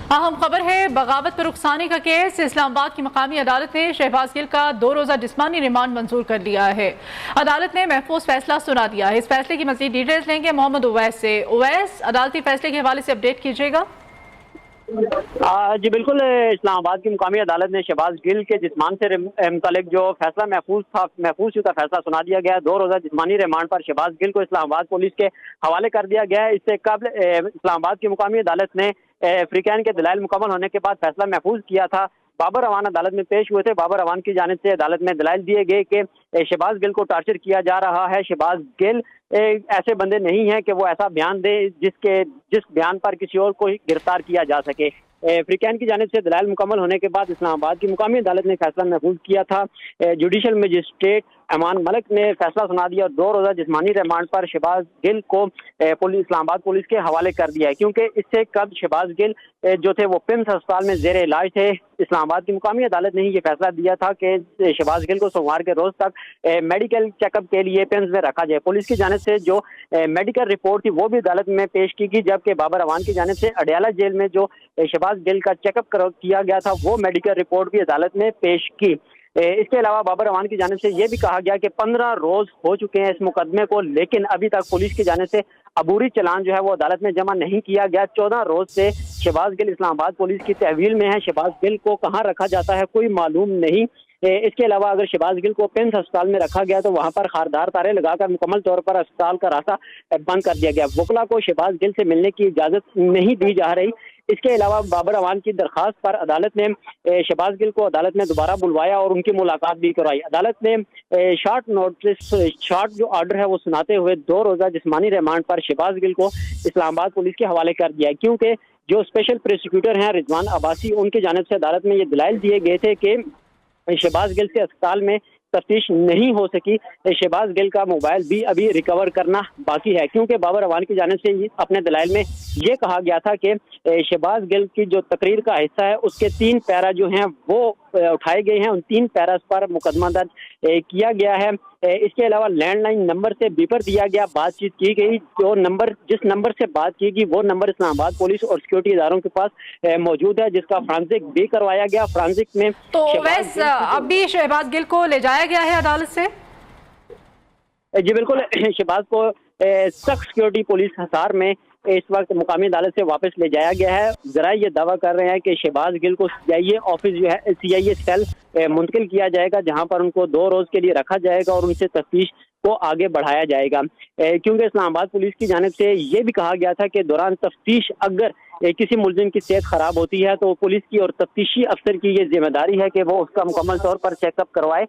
अहम खबर है, बगावत पर रुखसानी का केस। इस्लामाबाद की मकामी अदालत ने शहबाज गिल का 2 रोज़ा जिस्मानी रिमांड मंजूर कर लिया है। अदालत ने महफूज फैसला सुना दिया है। इस फैसले की मज़ीद डिटेल्स लेंगे मोहम्मद उवैस से। उवैस, अदालती फैसले के हवाले से अपडेट कीजिएगा। जी बिल्कुल, इस्लामाबाद की मुकामी अदालत ने शहबाज गिल के जिस्मान से मुतालिक जो फैसला महफूज शुदा फैसला सुना दिया गया है। 2 रोज़ा जिस्मानी रिमांड पर शहबाज गिल को इस्लामाबाद पुलिस के हवाले कर दिया गया है। इससे कबल इस्लामाबाद की मुकामी अदालत ने अफ्रीकैन के दलाइल मुकम्मल होने के बाद फैसला महफूज किया था। बाबर अवान अदालत में पेश हुए थे। बाबर अवान की जानिब से अदालत में दलाइल दिए गए कि शहबाज गिल को टार्चर किया जा रहा है। शहबाज गिल ऐसे बंदे नहीं हैं कि वो ऐसा बयान दे जिस बयान पर किसी और को गिरफ्तार किया जा सके। अफ्रीकैन की जानिब से दलाइल मुकम्मल होने के बाद इस्लामाबाद की मुकामी अदालत ने फैसला महफूज किया था। जुडिशल मजिस्ट्रेट अमान मलिक ने फैसला सुना दिया और 2 रोज़ा जिस्मानी रिमांड पर शहबाज गिल को इस्लामाबाद पुलिस के हवाले कर दिया है, क्योंकि इससे कब शहबाज गिल जो थे वो पिम्स अस्पताल में जेर इलाज थे। इस्लामाबाद की मुकामी अदालत ने ही ये फैसला दिया था कि शहबाज गिल को सोमवार के रोज तक मेडिकल चेकअप के लिए पिम्स में रखा जाए। पुलिस की जानिब से जो मेडिकल रिपोर्ट थी वो भी अदालत में पेश की गई, जबकि बाबर अवान की जानिब से अडयाला जेल में जो शहबाज गिल का चेकअप किया गया था वो मेडिकल रिपोर्ट भी अदालत में पेश की। इसके अलावा बाबर अवान की जानिब से यह भी कहा गया कि 15 रोज हो चुके हैं इस मुकदमे को, लेकिन अभी तक पुलिस की जानिब से अबूरी चलान जो है वो अदालत में जमा नहीं किया गया। 14 रोज से शहबाज गिल इस्लामाबाद पुलिस की तहवील में है। शहबाज गिल को कहाँ रखा जाता है कोई मालूम नहीं। इसके अलावा अगर शहबाज गिल को पिम्स अस्पताल में रखा गया तो वहां पर खारदार तारे लगाकर मुकम्मल तौर पर अस्पताल का रास्ता बंद कर दिया गया। वकला को शहबाज गिल से मिलने की इजाजत नहीं दी जा रही। इसके अलावा बाबर अवान की दरखास्त पर अदालत ने शहबाज गिल को अदालत में दोबारा बुलवाया और उनकी मुलाकात भी करवाई। अदालत ने शॉर्ट जो ऑर्डर है वो सुनाते हुए 2 रोज़ा जिस्मानी रिमांड पर शहबाज गिल को इस्लामाबाद पुलिस के हवाले कर दिया है, क्योंकि जो स्पेशल प्रोसिक्यूटर हैं रिजवान अब्बासी, उनकी जानिब से अदालत में ये दलाइल दिए गए थे कि शहबाज गिल से अस्पताल में तफ्तीश नहीं हो सकी। शहबाज गिल का मोबाइल भी अभी रिकवर करना बाकी है, क्योंकि बाबर अवान की जानिब से अपने दलाइल में ये कहा गया था कि शहबाज गिल की जो तकरीर का हिस्सा है उसके 3 पैरा जो हैं वो उठाए गए हैं। उन 3 पैरास पर मुकदमा दर्ज किया गया है। इसके अलावा लैंडलाइन नंबर से बीपर दिया गया, बातचीत की गई। जिस नंबर से बात की गई वो नंबर इस्लामाबाद पुलिस और सिक्योरिटी इदारों के पास मौजूद है, जिसका फ्रांसिक भी करवाया गया। फ्रांसिक में तो वैसे अभी शहबाज गिल को ले जाया गया है अदालत से। जी बिल्कुल, शहबाज को सख्त सिक्योरिटी पुलिस हिसार में इस वक्त मुकामी अदालत से वापस ले जाया गया है। जरा ये दावा कर रहे हैं कि शहबाज गिल को सीआईए ऑफिस जो है सीआईए सेल मुंतकिल किया जाएगा, जहां पर उनको 2 रोज के लिए रखा जाएगा और उनसे तफ्तीश को आगे बढ़ाया जाएगा। क्योंकि इस्लामाबाद पुलिस की जानिब से ये भी कहा गया था कि दौरान तफ्तीश अगर किसी मुलजिम की सेहत खराब होती है तो पुलिस की और तफ्तीशी अफसर की ये जिम्मेदारी है कि वो उसका मुकम्मल तौर पर चेकअप करवाए,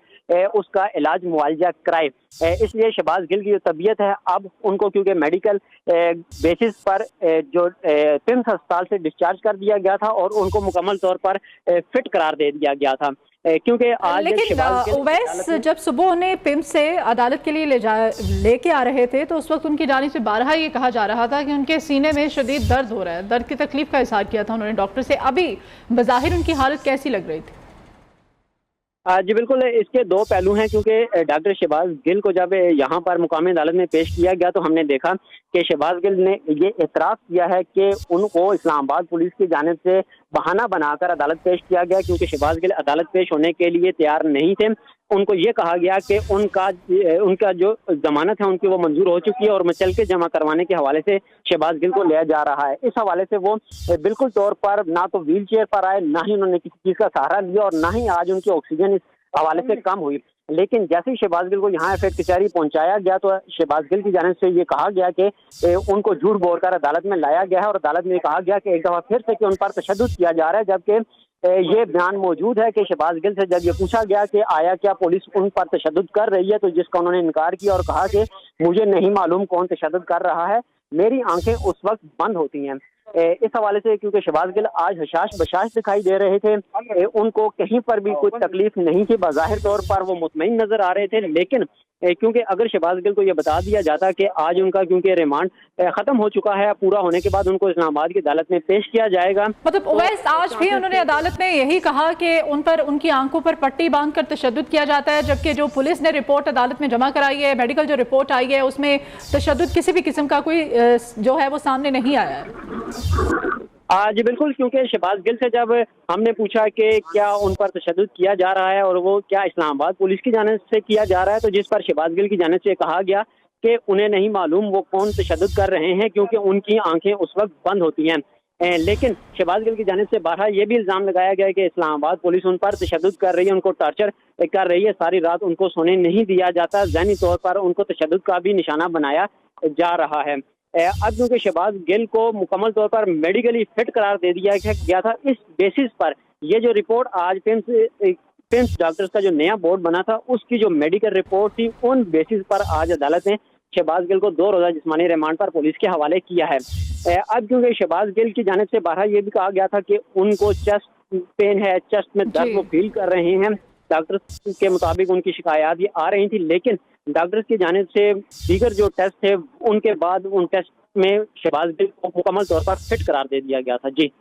उसका इलाज मुआवजा कराए। इसलिए शहबाज गिल की जो तबीयत है अब उनको क्योंकि मेडिकल बेसिस पर जो पिम्स अस्पताल से डिस्चार्ज कर दिया गया था और उनको मुकम्मल तौर पर फिट करार दे दिया गया था, क्योंकि आज उवैस जब सुबह उन्हें पिम्स से अदालत के लिए लेके आ रहे थे तो उस वक्त उनकी जानिब से बारहा ये कहा जा रहा था कि उनके सीने में शदीद दर्द हो रहा है। दर्द की तकलीफ का इजहार किया था उन्होंने डॉक्टर से। अभी बज़ाहिर उनकी हालत कैसी लग रही थी? जी बिल्कुल, इसके 2 पहलू हैं, क्योंकि डॉक्टर शहबाज गिल को जब यहाँ पर मुकामी अदालत में पेश किया गया तो हमने देखा कि शहबाज गिल ने ये एतराफ़ किया है कि उनको इस्लामाबाद पुलिस की जानिब से बहाना बनाकर अदालत पेश किया गया, क्योंकि शहबाज गिल अदालत पेश होने के लिए तैयार नहीं थे। उनको ये कहा गया कि उनका जो जमानत है उनकी वो मंजूर हो चुकी है और मुचलके जमा करवाने के हवाले से शहबाज गिल को लिया जा रहा है। इस हवाले से वो बिल्कुल तौर पर ना तो व्हील चेयर पर आए, ना ही उन्होंने किसी चीज़ का सहारा लिया और ना ही आज उनकी ऑक्सीजन इस हवाले से कम हुई। लेकिन जैसे ही शहबाज गिल को यहाँ एफएड कचहरी पहुंचाया गया तो शहबाज गिल की जानिब से ये कहा गया कि उनको झूठ बोलकर अदालत में लाया गया है और अदालत में कहा गया कि एक दफा फिर से कि उन पर तशद्दुद किया जा रहा है, जबकि ये बयान मौजूद है कि शहबाज गिल से जब ये पूछा गया कि आया क्या पुलिस उन पर तशद्दुद कर रही है, तो जिसका उन्होंने इनकार किया और कहा कि मुझे नहीं मालूम कौन तशद्दुद कर रहा है, मेरी आंखें उस वक्त बंद होती हैं। इस हवाले से क्योंकि शहबाज गिल आज हशाश बशाश दिखाई दे रहे थे, उनको कहीं पर भी कोई तकलीफ नहीं थी, बाज़ाहिर तौर पर वो मुतमईन नजर आ रहे थे। लेकिन क्योंकि अगर शहबाज गिल को ये बता दिया जाता कि आज उनका क्योंकि रिमांड खत्म हो चुका है, पूरा होने के बाद उनको इस्लामाबाद की अदालत में पेश किया जाएगा। मतलब उवैस आज भी उन्होंने अदालत में यही कहा कि उन पर उनकी आंखों पर पट्टी बांधकर तशद्दुद किया जाता है, जबकि जो पुलिस ने रिपोर्ट अदालत में जमा कराई है, मेडिकल जो रिपोर्ट आई है उसमें तशद्दुद किसी भी किस्म का कोई जो है वो सामने नहीं आया है। जी बिल्कुल, क्योंकि शहबाज गिल से जब हमने पूछा कि क्या उन पर तशद्दुद किया जा रहा है और वो क्या इस्लामाबाद पुलिस की जानिब से किया जा रहा है, तो जिस पर शहबाज गिल की जानिब से कहा गया कि उन्हें नहीं मालूम वो कौन तशद्दुद कर रहे हैं, क्योंकि उनकी आंखें उस वक्त बंद होती हैं। लेकिन शहबाज गिल की जानिब से बारहा ये भी इल्ज़ाम लगाया गया है कि इस्लामाबाद पुलिस उन पर तशद्दुद कर रही है, उनको टॉर्चर कर रही है, सारी रात उनको सोने नहीं दिया जाता, ज़हनी तौर पर उनको तशद्दुद का भी निशाना बनाया जा रहा है। अब क्योंकि शहबाज गिल को मुकम्मल तौर पर मेडिकली फिट करार दे दिया गया था, इस बेसिस पर ये जो रिपोर्ट आज पिम्स डॉक्टर्स का जो नया बोर्ड बना था उसकी जो मेडिकल रिपोर्ट थी, उन बेसिस पर आज अदालत ने शहबाज गिल को 2 रोज़ा जिस्मानी रिमांड पर पुलिस के हवाले किया है। अब क्योंकि शहबाज गिल की जानिब से बाहर ये भी कहा गया था कि उनको चेस्ट पेन है, चेस्ट में दर्द वो फील कर रहे हैं, डॉक्टर्स के मुताबिक उनकी शिकायत ये आ रही थी, लेकिन डॉक्टर्स की जानिब से दीगर जो टेस्ट थे उनके बाद उन टेस्ट में शहबाज गिल को मुकम्मल तौर पर फिट करार दे दिया गया था। जी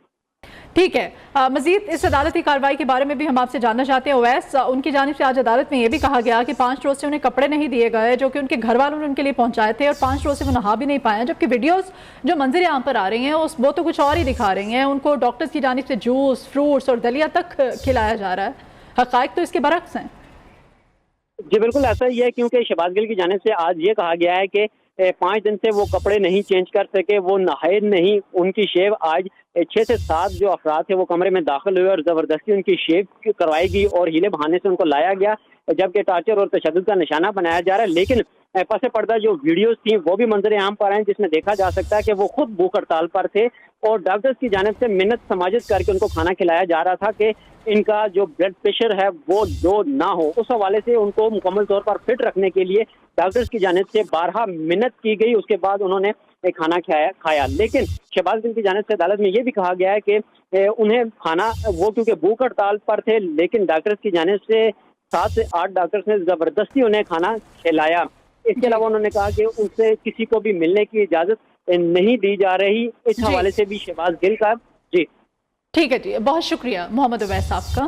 ठीक है। मजीद इस अदालती कार्रवाई के बारे में भी हम आपसे जानना चाहते हैं। ओवैस, उनकी जानिब से आज अदालत में यह भी कहा गया कि 5 रोज से उन्हें कपड़े नहीं दिए गए जो कि उनके घर वालों ने उनके लिए पहुंचाए थे, और 5 रोज से वो नहा भी नहीं पाए, जबकि वीडियोस जो मंजर यहाँ पर आ रही हैं वो तो कुछ और ही दिखा रही हैं। उनको डॉक्टर्स की जानिब से जूस, फ्रूट्स और दलिया तक खिलाया जा रहा है। हक़ाइक़ तो इसके बरक्स हैं। जी बिल्कुल ऐसा ही है, क्योंकि शहबाज गिल की जानिब से आज ये कहा गया है कि 5 दिन से वो कपड़े नहीं चेंज कर सके, वो नहाए नहीं, उनकी शेव आज 6 से 7 जो अफराद थे वो कमरे में दाखिल हुए और ज़बरदस्ती उनकी शेव करवाई गई और हीले बहाने से उनको लाया गया, जबकि टार्चर और तशद्दुद का निशाना बनाया जा रहा है। लेकिन पस पर्दा जो वीडियोस थी वो भी मंजर आम पर आए, जिसमें देखा जा सकता है कि वो खुद भूख हड़ताल पर थे और डॉक्टर्स की जानिब से मिन्नत समाजित करके उनको खाना खिलाया जा रहा था कि इनका जो ब्लड प्रेशर है वो लो ना हो। उस हवाले से उनको मुकम्मल तौर पर फिट रखने के लिए डॉक्टर्स की जानिब से बारहा मिन्नत की गई, उसके बाद उन्होंने खाना खाया। लेकिन शहबाज गिल की जानिब से अदालत में ये भी कहा गया है कि उन्हें खाना, वो क्योंकि भूख हड़ताल पर थे, लेकिन डॉक्टर्स की जानिब से 7 से 8 डॉक्टर्स ने जबरदस्ती उन्हें खाना खिलाया। इसके अलावा उन्होंने कहा कि उनसे किसी को भी मिलने की इजाजत नहीं दी जा रही। इस हवाले से भी शहबाज गिल का जी ठीक है जी, बहुत शुक्रिया मोहम्मद ओवैस साहब का।